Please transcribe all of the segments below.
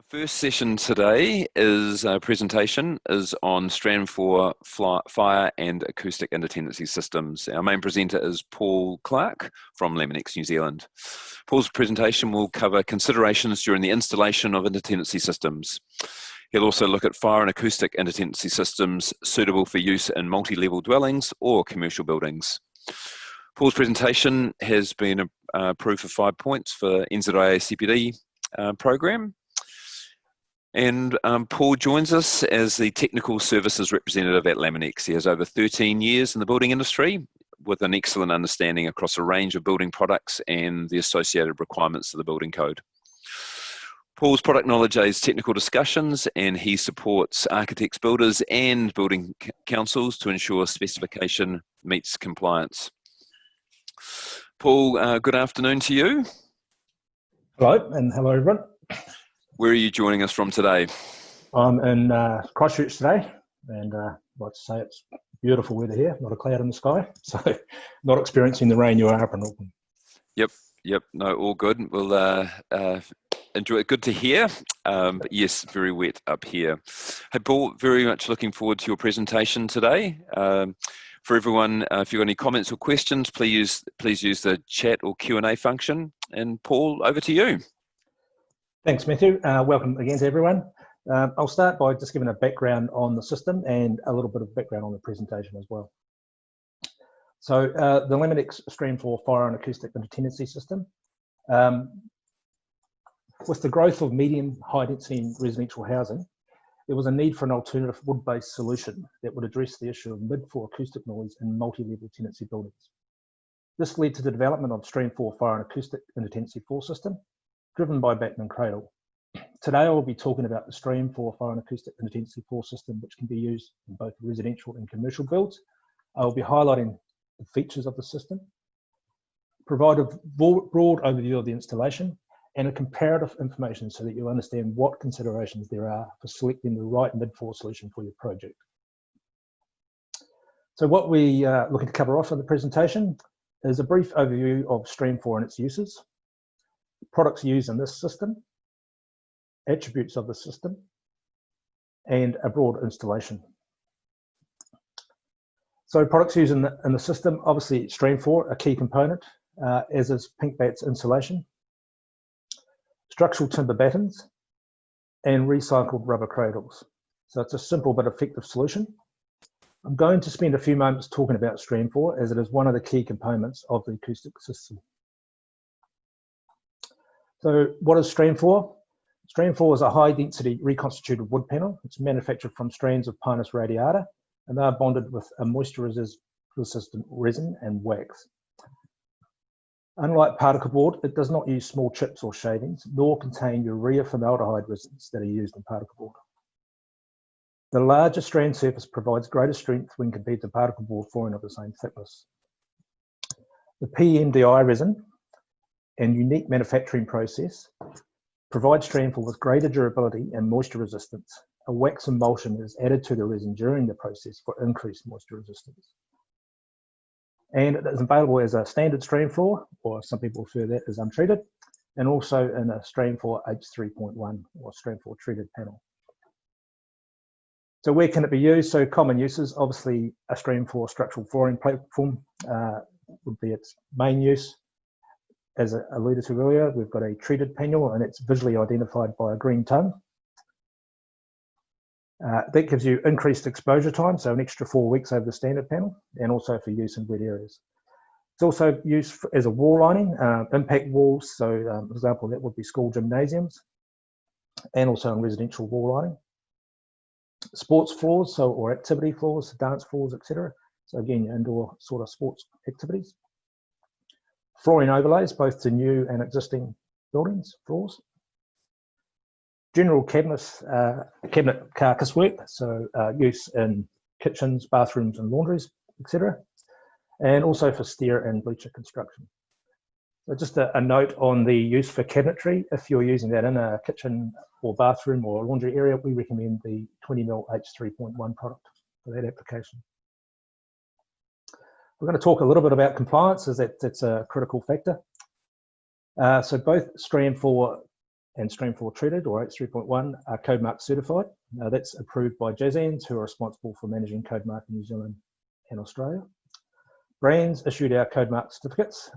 Our first session today is a presentation on Strandfloor fire and acoustic inter-tenancy systems. Our main presenter is Paul.Clark from Laminex New Zealand. Paul's presentation will cover considerations during the installation of inter-tenancy systems. He'll also look at fire and acoustic inter-tenancy systems suitable for use in multi-level dwellings or commercial buildings. Paul's presentation has been approved for 5 points for NZRAB CPD program. And Paul joins us as the Technical Services Representative at Laminex. He has over 13 years in the building industry with an excellent understanding across a range of building products and the associated requirements of the building code. Paul's product knowledge aids technical discussions, and he supports architects, builders and building councils to ensure specification meets compliance. Paul, good afternoon to you. Hello, and hello everyone. Where are you joining us from today? I'm in Christchurch today, and I'd like to say it's beautiful weather here, not a cloud in the sky, so not experiencing the rain you are up in Auckland. Yep, no, all good. We'll enjoy it. Good to hear, but yes, very wet up here. Hey Paul, very much looking forward to your presentation today. For everyone, if you've got any comments or questions, please use the chat or Q&A function. And Paul, over to you. Thanks, Matthew. Welcome again to everyone. I'll start by just giving a background on the system and a little bit of background on the presentation as well. So the Laminex Strandfloor fire and acoustic inter-tenancy system. With the growth of medium high density residential housing, there was a need for an alternative wood-based solution that would address the issue of mid-floor acoustic noise in multi-level tenancy buildings. This led to the development of Strandfloor fire and acoustic inter-tenancy floor system, driven by Backman Cradle. Today I will be talking about the Strandfloor fire and acoustic inter-tenancy floor system, which can be used in both residential and commercial builds. I will be highlighting the features of the system, provide a broad overview of the installation, and a comparative information so that you'll understand what considerations there are for selecting the right mid-floor solution for your project. So what we are looking to cover off in the presentation is a brief overview of Strandfloor and its uses, products used in this system, attributes of the system, and a broad installation. So products used in the system, obviously Strandfloor, a key component, as is Pinkbat's insulation, structural timber battens, and recycled rubber cradles. So it's a simple but effective solution. I'm going to spend a few moments talking about Strandfloor as it is one of the key components of the acoustic system. So what is Strandfloor? Strandfloor is a high-density reconstituted wood panel. It's manufactured from strands of Pinus radiata, and they are bonded with a moisture-resistant resin and wax. Unlike particle board, it does not use small chips or shavings, nor contain urea formaldehyde resins that are used in particle board. The larger strand surface provides greater strength when compared to particle board flooring of the same thickness. The PMDI resin and unique manufacturing process provides Strandfloor with greater durability and moisture resistance. A wax emulsion is added to the resin during the process for increased moisture resistance. And it is available as a standard Strandfloor, or some people refer to that as untreated, and also in a Strandfloor H3.1 or Strandfloor treated panel. So where can it be used? So common uses, obviously a Strandfloor structural flooring platform would be its main use. As I alluded to earlier, we've got a treated panel and it's visually identified by a green tongue. That gives you increased exposure time, so an extra 4 weeks over the standard panel, and also for use in wet areas. It's also used as a wall lining, impact walls, so for example, that would be school gymnasiums, and also in residential wall lining. Sports floors, or activity floors, dance floors, etc. So again, indoor sort of sports activities. Flooring overlays, both to new and existing buildings, floors. General cabinet carcass work, so use in kitchens, bathrooms and laundries, etc. And also for stair and bleacher construction. So just a note on the use for cabinetry. If you're using that in a kitchen or bathroom or laundry area, we recommend the 20mm H3.1 product for that application. We're going to talk a little bit about compliance, as that's a critical factor. So both Strandfloor and Strandfloor treated, or H3.1, are Codemark certified. That's approved by JASANS, who are responsible for managing Codemark in New Zealand and Australia. Brands issued our Codemark certificates.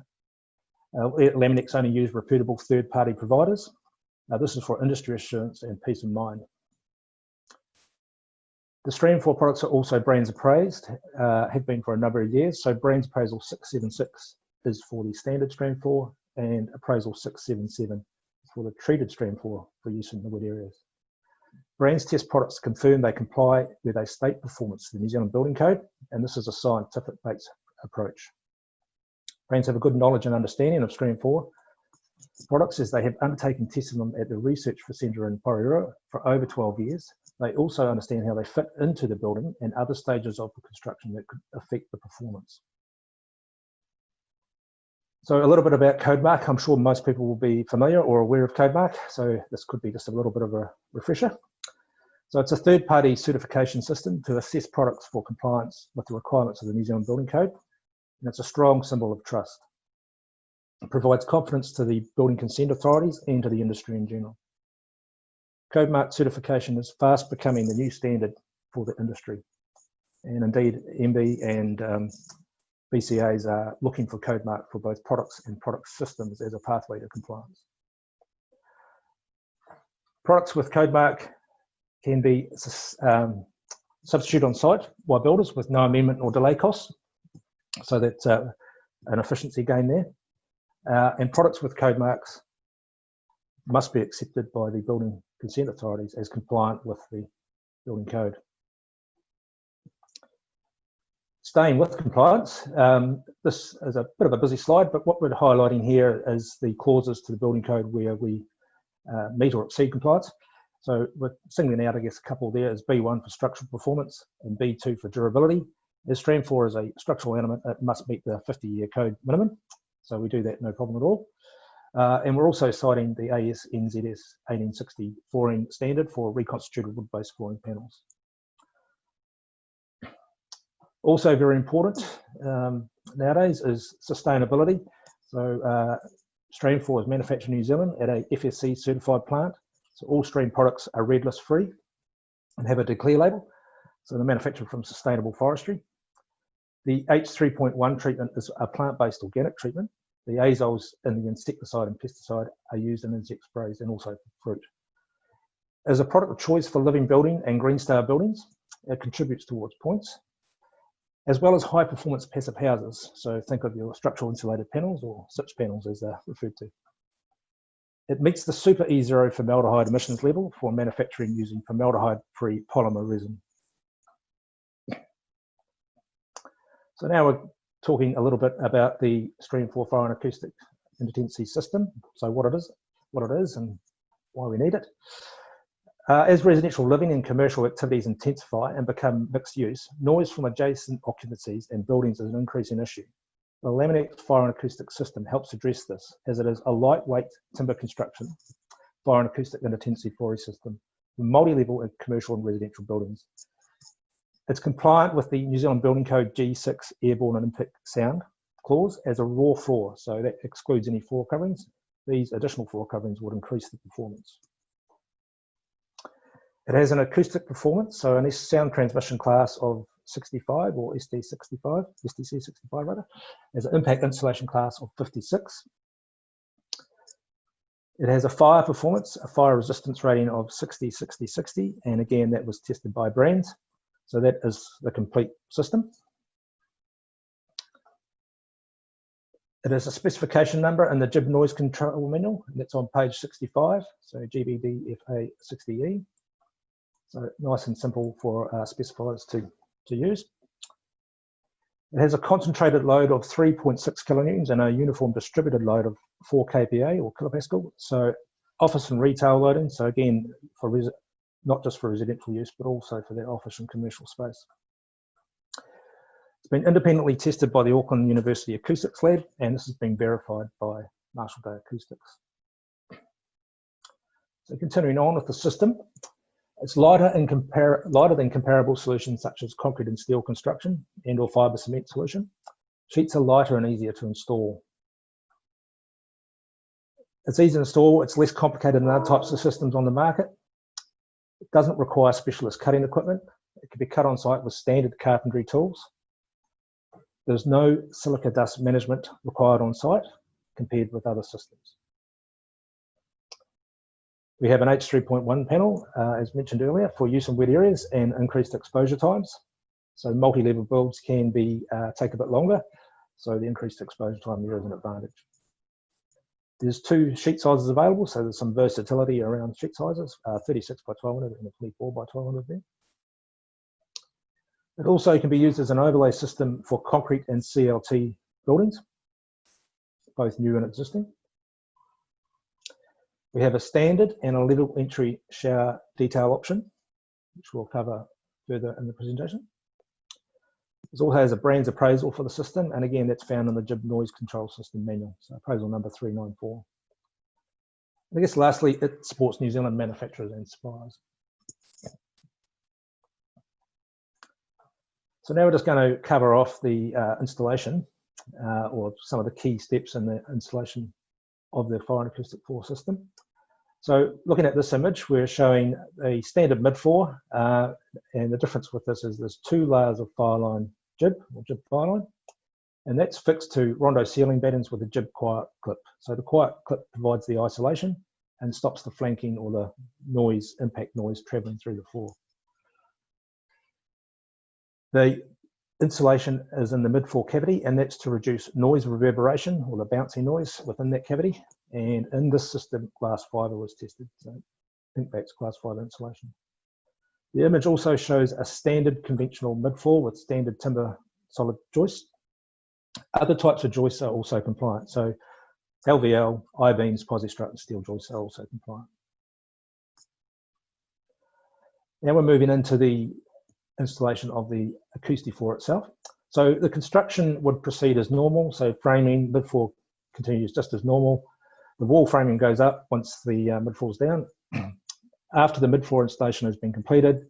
Laminex only use reputable third-party providers. This is for industry assurance and peace of mind. The Strandfloor products are also brands appraised, have been for a number of years. So brands appraisal 676 is for the standard Strandfloor, and appraisal 677 for the treated Strandfloor for use in the wet areas. Brands test products to confirm they comply with a state performance to the New Zealand Building Code, and this is a scientific-based approach. Brands have a good knowledge and understanding of Strandfloor products, as they have undertaken testing them at the Research Centre in Porirua for over 12 years. They also understand how they fit into the building and other stages of the construction that could affect the performance. So a little bit about Codemark. I'm sure most people will be familiar or aware of Codemark, so this could be just a little bit of a refresher. So it's a third-party certification system to assess products for compliance with the requirements of the New Zealand Building Code, and it's a strong symbol of trust. It provides confidence to the building consent authorities and to the industry in general. Codemark certification is fast becoming the new standard for the industry, and indeed MB and BCAs are looking for Codemark for both products and product systems as a pathway to compliance. Products with Codemark can be substituted on site by builders with no amendment or delay costs, so that's an efficiency gain there. And products with Codemarks must be accepted by the building consent authorities as compliant with the building code. Staying with compliance, this is a bit of a busy slide, but what we're highlighting here is the clauses to the building code where we meet or exceed compliance. So we're singling out, I guess, a couple there is B1 for structural performance and B2 for durability. As Strandfloor is a structural element, it must meet the 50-year code minimum. So we do that no problem at all. And we're also citing the AS NZS 1860 flooring standard for reconstituted wood-based flooring panels. Also very important nowadays is sustainability. So Strandfloor is manufactured in New Zealand at a FSC certified plant. So all Strand products are red list free and have a declare label. So they're manufactured from sustainable forestry. The H3.1 treatment is a plant-based organic treatment. The azoles in the insecticide and pesticide are used in insect sprays and also for fruit. As a product of choice for living building and Green Star buildings, it contributes towards points, as well as high performance passive houses. So think of your structural insulated panels, or SIPS panels as they're referred to. It meets the Super E0 formaldehyde emissions level for manufacturing using formaldehyde-free polymer resin. So now we're talking a little bit about the Strandfloor fire and acoustic intertenancy system. So what it is and why we need it. As residential living and commercial activities intensify and become mixed use, noise from adjacent occupancies and buildings is an increasing issue. The Laminex fire and acoustic system helps address this, as it is a lightweight timber construction fire and acoustic intertenancy flooring system for multi-level and commercial and residential buildings. It's compliant with the New Zealand Building Code G6 airborne and impact sound clause as a raw floor, so that excludes any floor coverings. These additional floor coverings would increase the performance. It has an acoustic performance, so a sound transmission class of 65 or STC 65 rather, as an impact insulation class of 56. It has a fire performance, a fire resistance rating of 60, 60, 60, and again that was tested by brands. So that is the complete system. It has a specification number in the GIB noise control manual, and that's on page 65, so GBD FA 60E. So nice and simple for specifiers to use. It has a concentrated load of 3.6 kilonewtons and a uniform distributed load of 4 kPa or kilopascal. So office and retail loading, so again, for not just for residential use, but also for their office and commercial space. It's been independently tested by the Auckland University Acoustics Lab, and this has been verified by Marshall Day Acoustics. So continuing on with the system, it's lighter than comparable solutions such as concrete and steel construction and or fibre cement solution. Sheets are lighter and easier to install. It's easy to install, it's less complicated than other types of systems on the market. It doesn't require specialist cutting equipment. It can be cut on site with standard carpentry tools. There's no silica dust management required on site compared with other systems. We have an H3.1 panel, as mentioned earlier, for use in wet areas and increased exposure times. So multi-level builds can be take a bit longer, so the increased exposure time there is an advantage. There's 2 sheet sizes available, so there's some versatility around sheet sizes, 36 by 1200 and a 24 by 1200 there. It also can be used as an overlay system for concrete and CLT buildings, both new and existing. We have a standard and a level entry shower detail option, which we'll cover further in the presentation. It also has a brands appraisal for the system, and again, that's found in the GIB noise control system manual, so appraisal number 394. I guess lastly, it supports New Zealand manufacturers and suppliers. So now we're just going to cover off the installation or some of the key steps in the installation of the fire and acoustic floor system. So looking at this image, we're showing a standard mid-floor, and the difference with this is there's 2 layers of fireline jib, or jib fireline, and that's fixed to rondo ceiling battens with a jib quiet clip. So the quiet clip provides the isolation and stops the flanking or the noise, impact noise travelling through the floor. The insulation is in the mid-floor cavity, and that's to reduce noise reverberation or the bouncy noise within that cavity. And in this system, glass fibre was tested, so Inkback's glass fibre insulation. The image also shows a standard conventional mid-floor with standard timber solid joists. Other types of joists are also compliant, so LVL, I-beams, posi-strut and steel joists are also compliant. Now we're moving into the installation of the acoustic floor itself. So the construction would proceed as normal, so framing, mid-floor continues just as normal. The wall framing goes up once the mid-floor is down. After the mid-floor installation has been completed,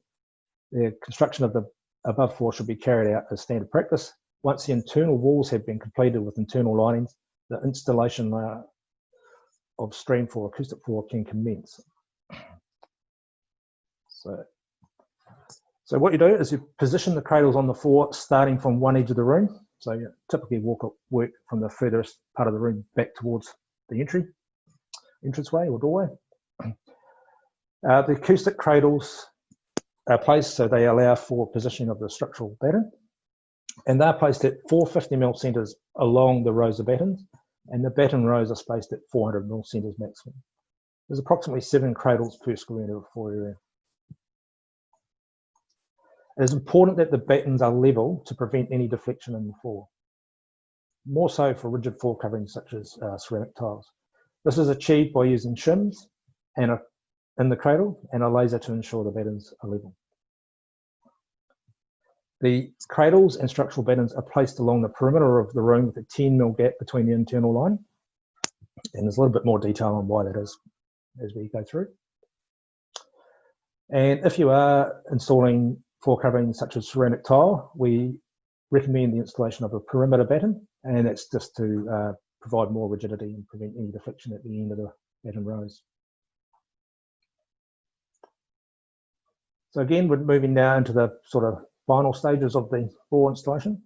the construction of the above floor should be carried out as standard practice. Once the internal walls have been completed with internal linings, the installation layer of Strandfloor acoustic floor can commence. So what you do is you position the cradles on the floor starting from one edge of the room. So you typically work from the furthest part of the room back towards the entranceway or doorway. The acoustic cradles are placed so they allow for positioning of the structural batten, and they're placed at 450mm centres along the rows of battens, and the batten rows are spaced at 400mm centres maximum. There's approximately 7 cradles per square metre of floor area. It is important that the battens are level to prevent any deflection in the floor, more so for rigid floor coverings such as ceramic tiles. This is achieved by using shims and in the cradle and a laser to ensure the battens are level. The cradles and structural battens are placed along the perimeter of the room with a 10mm gap between the internal line, and there's a little bit more detail on why that is as we go through. And if you are installing floor coverings such as ceramic tile, we recommend the installation of a perimeter batten, and that's just to provide more rigidity and prevent any deflection at the end of the batten rows. So again, we're moving now into the sort of final stages of the floor installation.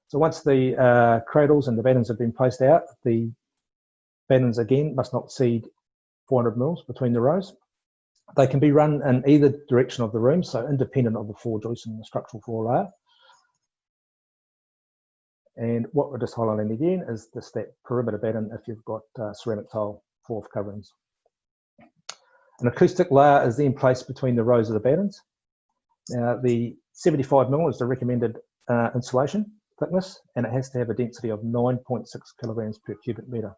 So once the cradles and the battens have been placed out, the battens again must not exceed 400mm between the rows. They can be run in either direction of the room, so independent of the floor joist and the structural floor layer. And what we're just highlighting again is just that perimeter batten if you've got ceramic tile floor coverings. An acoustic layer is then placed between the rows of the battens. Now, the 75mm is the recommended insulation thickness, and it has to have a density of 9.6 kilograms per cubic metre.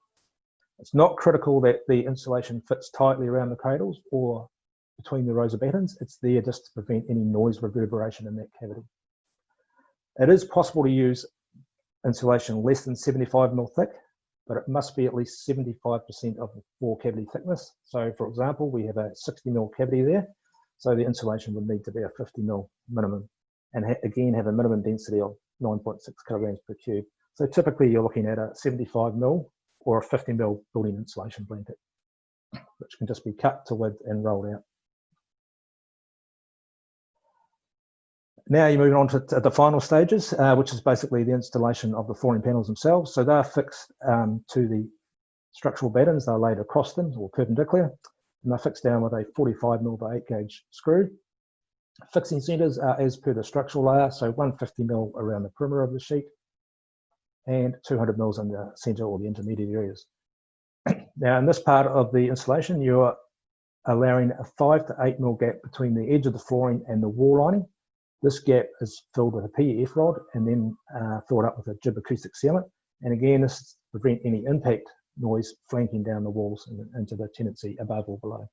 It's not critical that the insulation fits tightly around the cradles or between the rows of battens. It's there just to prevent any noise reverberation in that cavity. It is possible to use insulation less than 75mm thick, but it must be at least 75% of the floor cavity thickness. So for example, we have a 60mm cavity there, so the insulation would need to be a 50mm minimum, and again have a minimum density of 9.6 kilograms per cube. So typically you're looking at a 75mm or a 50mm building insulation blanket which can just be cut to width and rolled out. Now you're moving on to the final stages, which is basically the installation of the flooring panels themselves. So they're fixed to the structural battens. They're laid across them or perpendicular, and they're fixed down with a 45mm by 8 gauge screw. Fixing centres are as per the structural layer, so 150mm around the perimeter of the sheet and 200mm in the centre or the intermediate areas. Now in this part of the installation, you're allowing a 5 to 8mm gap between the edge of the flooring and the wall lining. This gap is filled with a PEF rod and then filled up with a jib acoustic sealant. And again, this is to prevent any impact noise flanking down the walls and into the tenancy above or below.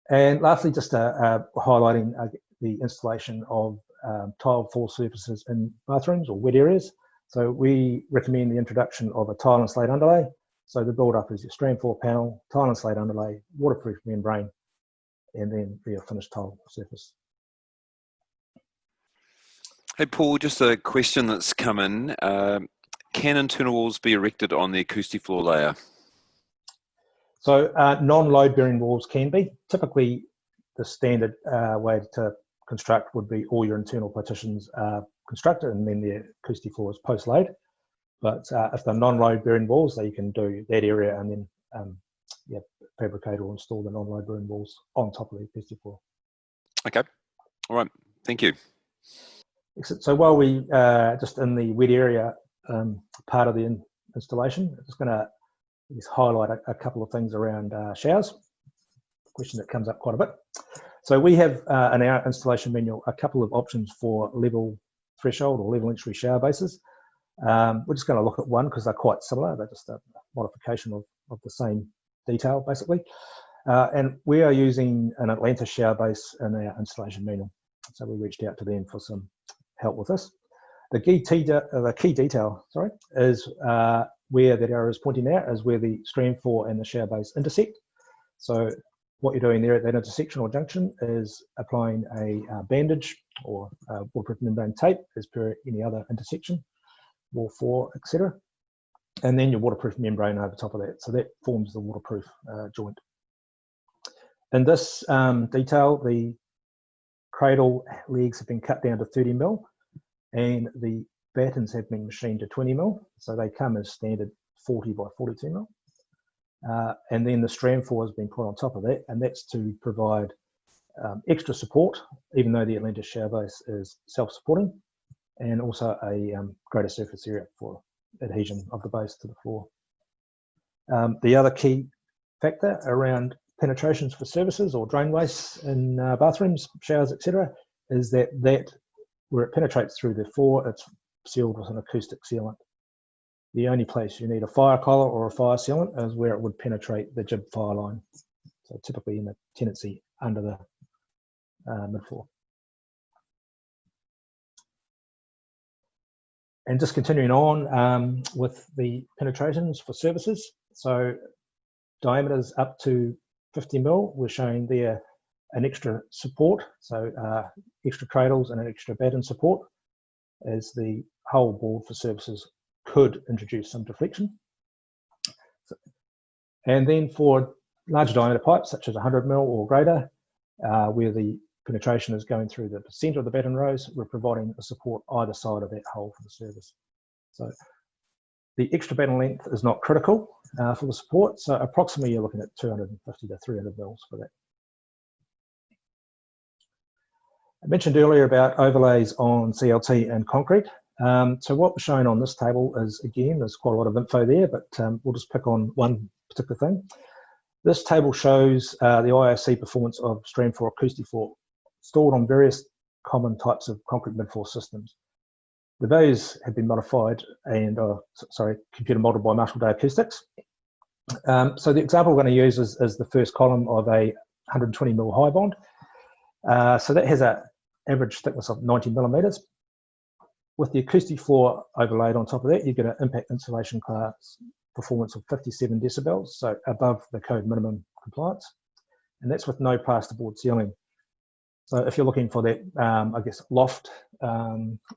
And lastly, just highlighting the installation of tiled floor surfaces in bathrooms or wet areas. So we recommend the introduction of a tile and slate underlay. So the build-up is your Strandfloor panel, tile and slate underlay, waterproof membrane, and then your finished tile surface. Hey Paul, just a question that's come in. Can internal walls be erected on the acoustic floor layer? So non-load bearing walls can be. Typically the standard way to construct would be all your internal partitions are constructed and then the acoustic floor is post-laid. But if they're non-load bearing walls, so you can do that area and then fabricate or install the non-load bearing walls on top of the acoustic floor. Okay, all right, thank you. So while we just in the wet area part of the installation, I'm just going to highlight a couple of things around showers, a question that comes up quite a bit. So we have in our installation manual a couple of options for level threshold or level entry shower bases. We're just going to look at one because they're quite similar. They're just a modification of the same detail, basically. And we are using an Atlanta shower base in our installation manual. So we reached out to them for some help with this. The key detail, is where that arrow is pointing out is where the Strandfloor and the shower base intersect. So what you're doing there at that intersection or junction is applying a bandage or waterproof membrane tape as per any other intersection, wall 4, etc. And then your waterproof membrane over top of that. So that forms the waterproof joint. In this detail, the cradle legs have been cut down to 30mm and the battens have been machined to 20mm. So they come as standard 40 by 42mm. And then the Strandfloor has been put on top of that, and that's to provide extra support, even though the Atlanta shower base is self-supporting, and also a greater surface area for adhesion of the base to the floor. The other key factor around penetrations for services or drain wastes in bathrooms, showers, etc., is that where it penetrates through the floor, it's sealed with an acoustic sealant. The only place you need a fire collar or a fire sealant is where it would penetrate the jib fire line. So typically in the tenancy under the mid-floor. And just continuing on with the penetrations for services. So diameters up to 50mm, we're showing there an extra support. So extra cradles and an extra batten support as the whole board for services could introduce some deflection. And then for large diameter pipes, such as 100mm or greater, where the penetration is going through the center of the batten rows, we're providing a support either side of that hole for the service. So the extra batten length is not critical for the support, so approximately you're looking at 250 to 300 mils for that. I mentioned earlier about overlays on CLT and concrete. So what we're showing on this table is, again, there's quite a lot of info there, but we'll just pick on one particular thing. This table shows the IOC performance of Strandfloor acoustic floor stored on various common types of concrete mid-floor systems. The values have been modified and, computer modeled by Marshall Day Acoustics. So the example we're going to use is the first column of a 120mm high bond. So that has an average thickness of 90mm. With the acoustic floor overlaid on top of that, you get an impact insulation class performance of 57 decibels, so above the code minimum compliance. And that's with no plasterboard ceiling. So if you're looking for that, loft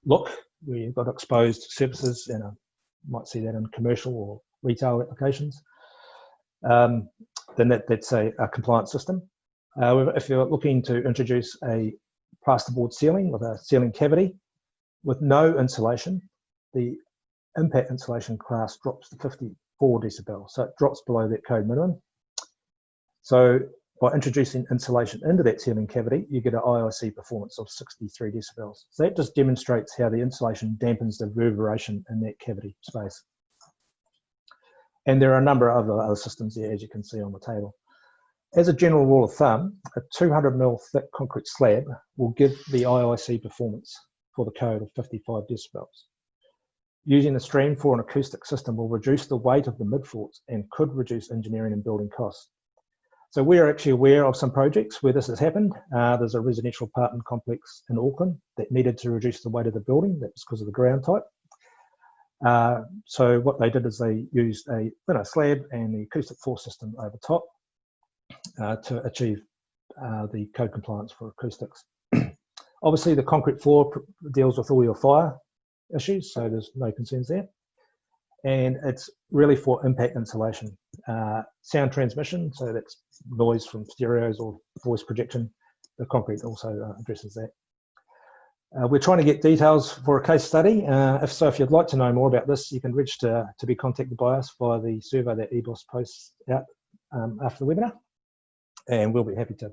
look, where you've got exposed surfaces, and you might see that in commercial or retail applications, then that's a compliance system. If you're looking to introduce a plasterboard ceiling with a ceiling cavity with no insulation, the impact insulation class drops to 54 decibels, so it drops below that code minimum. So by introducing insulation into that ceiling cavity, you get an IIC performance of 63 decibels. So that just demonstrates how the insulation dampens the reverberation in that cavity space. And there are a number of other systems there, as you can see on the table. As a general rule of thumb, a 200mm thick concrete slab will give the IIC performance for the code of 55 decibels. Using the Strandfloor and acoustic system will reduce the weight of the midfloors and could reduce engineering and building costs. So we are actually aware of some projects where this has happened. There's a residential apartment complex in Auckland that needed to reduce the weight of the building. That was because of the ground type. So what they did is they used a thinner slab and the acoustic floor system over top to achieve the code compliance for acoustics. Obviously, the concrete floor deals with all your fire issues, so there's no concerns there. And it's really for impact insulation. Sound transmission, so that's noise from stereos or voice projection. The concrete also addresses that. We're trying to get details for a case study. If you'd like to know more about this, you can register to be contacted by us via the survey that EBOS posts out after the webinar, and we'll be happy to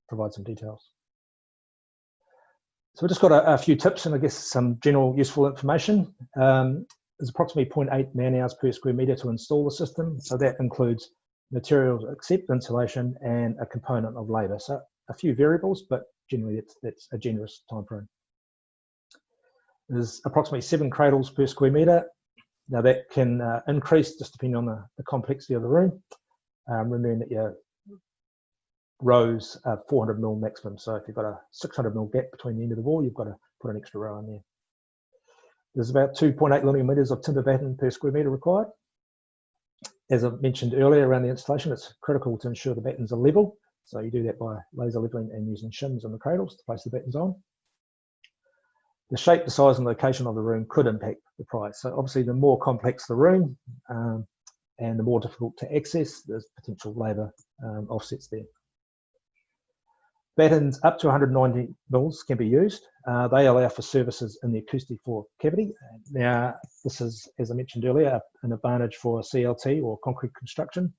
provide some details. So we've just got a few tips and I guess some general useful information. There's approximately 0.8 man-hours per square metre to install the system. So that includes materials except insulation and a component of labour. So a few variables, but generally that's a generous time frame. There's approximately 7 cradles per square metre. Now that can increase just depending on the complexity of the room. Remembering that your rows are 400mm maximum. So if you've got a 600mm gap between the end of the wall, you've got to put an extra row in there. There's about 2.8 linear metres of timber batten per square metre required. As I mentioned earlier around the installation, it's critical to ensure the battens are level. So you do that by laser levelling and using shims on the cradles to place the battens on. The shape, the size and location of the room could impact the price. So obviously the more complex the room and the more difficult to access, there's potential labour offsets there. Battens up to 190 mils can be used. They allow for services in the acoustic floor cavity. Now, this is, as I mentioned earlier, an advantage for CLT or concrete construction,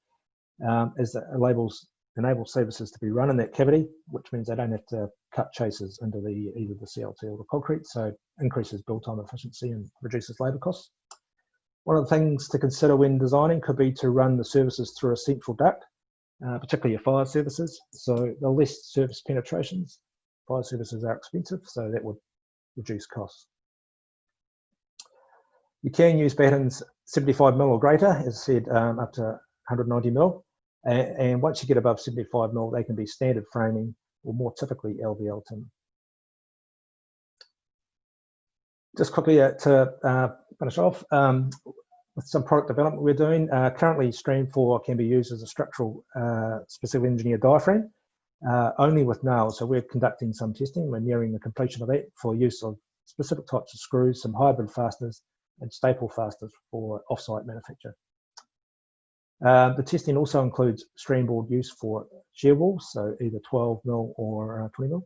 as it enables services to be run in that cavity, which means they don't have to cut chases into either the CLT or the concrete, so increases build time efficiency and reduces labour costs. One of the things to consider when designing could be to run the services through a central duct, particularly your fire services. So the less surface penetrations, fire services are expensive, so that would reduce costs. You can use battens 75mm or greater, as I said, up to 190mm. And once you get above 75mm, they can be standard framing or more typically LVL timber. Just quickly to finish off, with some product development we're doing. Currently, Strandfloor can be used as a structural specific engineered diaphragm, only with nails. So we're conducting some testing. We're nearing the completion of that for use of specific types of screws, some hybrid fasteners, and staple fasteners for off-site manufacture. The testing also includes strandboard use for shear walls, so either 12mm or 20mm.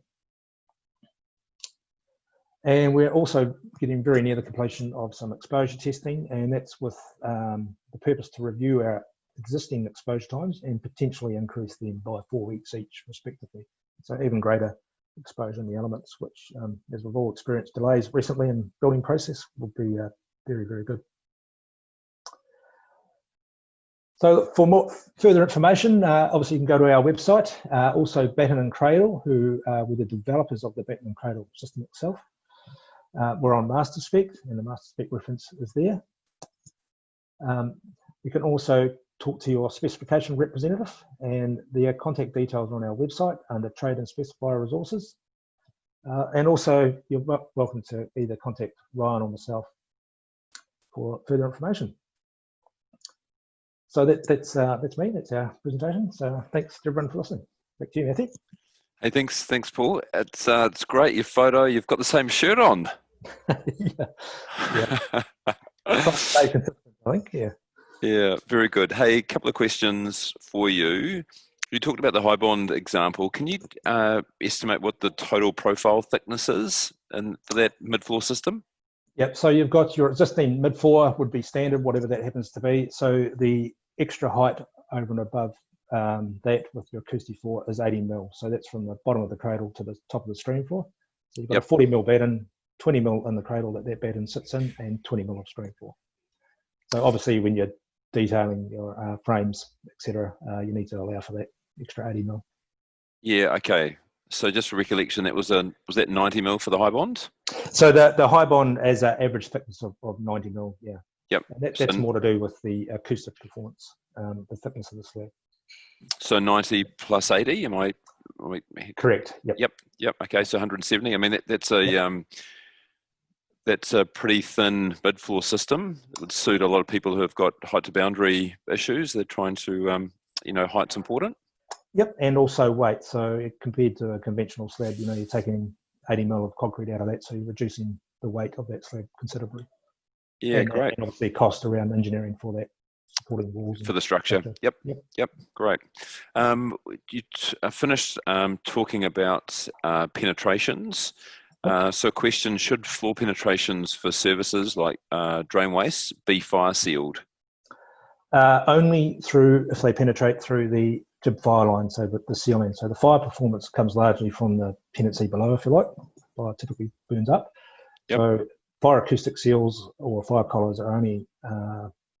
And we're also getting very near the completion of some exposure testing, and that's with the purpose to review our existing exposure times and potentially increase them by 4 weeks each, respectively. So even greater exposure in the elements, which, as we've all experienced delays recently in building process, will be very, very good. So for more further information, obviously you can go to our website. Also Batten and Cradle, who were the developers of the Batten and Cradle system itself. We're on master spec, and the master spec reference is there. You can also talk to your specification representative, and their contact details are on our website under trade and specifier resources. And also you're welcome to either contact Ryan or myself for further information. So that's me, that's our presentation. So thanks to everyone for listening. Back to you, Matthew. Hey, thanks, Paul. It's great, your photo. You've got the same shirt on. Yeah. Stay consistent, I think. Yeah. Yeah, very good. Hey, a couple of questions for you. You talked about the high bond example. Can you estimate what the total profile thickness is for that mid-floor system? Yep, so you've got your existing mid-floor would be standard, whatever that happens to be. So the extra height over and above that with your acoustic floor is 80 mil. So that's from the bottom of the cradle to the top of the stream floor. So you've got a 40 mil batten, 20 mil in the cradle that batten sits in, and 20 mil of stream floor. So obviously when you're detailing your frames, etc., you need to allow for that extra 80 mil. Yeah, okay. So just for recollection, was that 90 mil for the high bond? So the high bond as an average thickness of 90 mil, yeah. Yep. And that's more to do with the acoustic performance, the thickness of the slab. So 90 plus 80, am I correct? Yep. Yep. Okay, so 170. I mean, that's a pretty thin mid-floor system. It would suit a lot of people who have got height to boundary issues. They're trying to, height's important. Yep, and also weight. So compared to a conventional slab, you're taking 80 mil of concrete out of that, so you're reducing the weight of that slab considerably. Yeah, great. And obviously cost around engineering for that, supporting walls. For the structure. Yep, great. You finished talking about penetrations. So question, should floor penetrations for services like drain waste be fire sealed? Only if they penetrate through the jib fire line, so the ceiling. So the fire performance comes largely from the tenancy below, if you like. Fire typically burns up. Yep. So fire acoustic seals or fire collars are only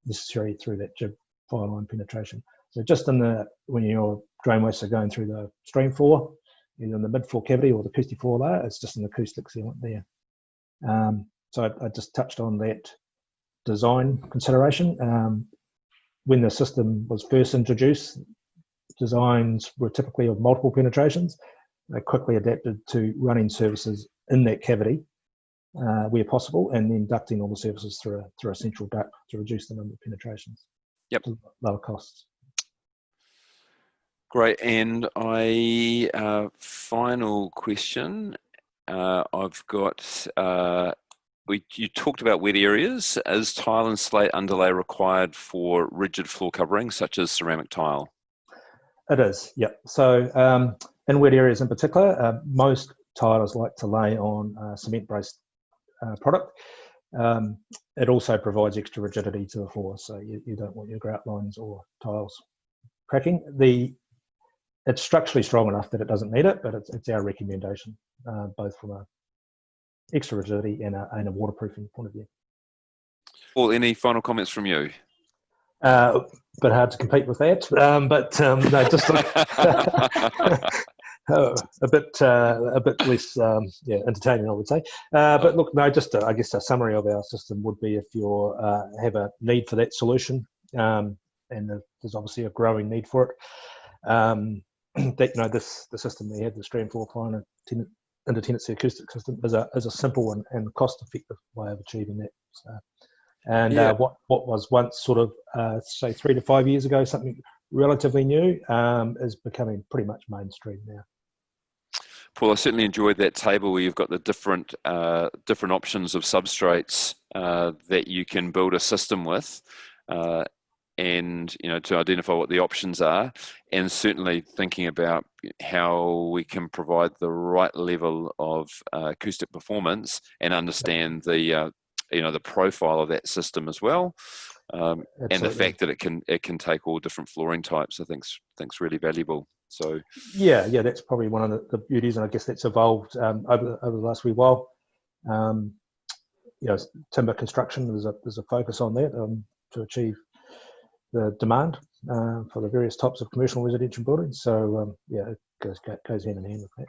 necessary through that jib fire line penetration. So just when your drain wastes are going through the stream floor, either in the mid-floor cavity or the acoustic floor layer, it's just an acoustic sealant there. So I just touched on that design consideration. When the system was first introduced, designs were typically of multiple penetrations. They quickly adapted to running services in that cavity where possible, and then ducting all the services through a central duct to reduce the number of penetrations. Yep. To lower costs. Great. And final question I've got. You talked about wet areas. Is tile and slate underlay required for rigid floor covering, such as ceramic tile? It is, yep. So in wet areas in particular, most tilers like to lay on cement-based product. It also provides extra rigidity to the floor, so you don't want your grout lines or tiles cracking. It's structurally strong enough that it doesn't need it, but it's our recommendation, both from a extra rigidity and a waterproofing point of view. Paul, any final comments from you? Bit hard to compete with that, but no, just a bit less entertaining, I would say. But look, no, just I guess a summary of our system would be if you have a need for that solution, and there's obviously a growing need for it. The system we have, the Strandfloor fire intertenancy acoustic system, is a simple and cost-effective way of achieving that. So, what was once sort of say 3 to 5 years ago something relatively new is becoming pretty much mainstream now. Paul, I certainly enjoyed that table where you've got the different options of substrates that you can build a system with, and to identify what the options are, and certainly thinking about how we can provide the right level of acoustic performance and understand the profile of that system as well, and the fact that it can take all different flooring types. I think's really valuable. So yeah, that's probably one of the beauties, and I guess that's evolved over the last wee while. Timber construction, there's a focus on that to achieve the demand for the various types of commercial and residential buildings. So it goes hand in hand with that.